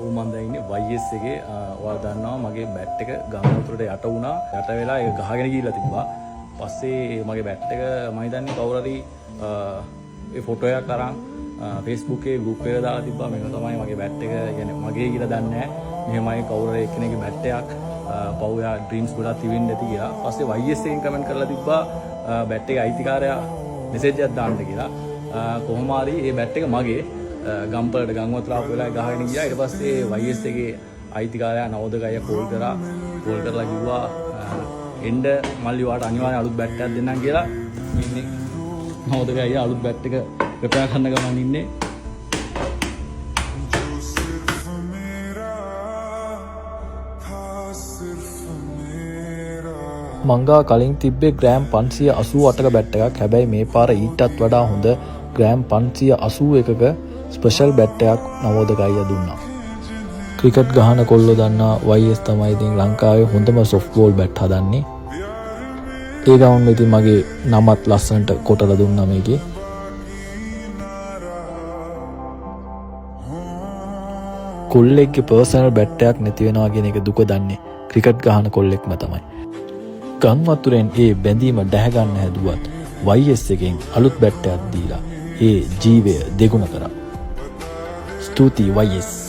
ඕ මම දැන් ඉන්නේ YS එකේ. ඔයාලා දන්නවා මගේ බැට් එක ගම් වතුරට යට වුණා. යට වෙලා ඒක ගහගෙන ගිහිල්ලා තිබ්බා. පස්සේ මගේ බැට් එක මම හිතන්නේ කවුරු හරි ඒ ෆොටෝ එකක් අරන් Facebook එකේ group එකට දාලා තිබ්බා. මේක තමයි මගේ බැට් එක. يعني මගේ කියලා දන්නේ නැහැ. මෙහෙමයි කවුරු හරි එක්කෙනෙක්ගේ බැට් එකක් පවුයා ඩ්‍රීම්ස් ගොඩක් තිබෙන්න ඇති කියලා. පස්සේ YS එකෙන් කමෙන්ට් කරලා තිබ්බා බැට් එකේ අයිතිකාරයා මෙසේජ් එකක් දාන්න කියලා. කොහොම හරි මේ බැට් එක මගේ ගම්පලට ගම් වතුර ආපු වෙලාවේ ගහගෙන ගියා. ඊට පස්සේ YS එකේ අයිතිකාරයා නවෝදකය කෝල් කරලා කිව්වා එන්න මල්ලි වාට අනිවාර්යෙන් අලුත් බැට් එකක් දෙන්නම් කියලා. ඉන්නේ නවෝදකය අලුත් බැට් එක රිපෙයාර් කරන්න ගමන් ඉන්නේ. මංගා කලින් තිබ්බේ ග්‍රෑම් 588ක බැට් එකක්. හැබැයි මේ පාර ඊටත් වඩා හොඳ ග්‍රෑම් 581ක ස්පෙෂල් බැට් එකක් නවෝදකය දුන්නා. ක්‍රිකට් ගහන කොල්ලෝ දන්නා YS තමයි ඉතින් ලංකාවේ හොඳම සොෆ්ට් බෝල් බැට් හදන්නේ. ඒ ගමන් ඉතින් මගේ නමත් ලස්සනට කොටලා දුන්නා මේකේ. කොල්ලෙක්ගේ පර්සනල් බැට් එකක් නැති වෙනවා කියන එක දුක දන්නේ ක්‍රිකට් ගහන කොල්ලෙක්ම තමයි. ගම් වතුරෙන් ඒ බැඳීම දැහැ ගන්න හැදුවත් YS එකෙන් අලුත් බැට් එකක් දීලා ඒ ජීවය දෙගුණ කරා. ස්තුතියි YS.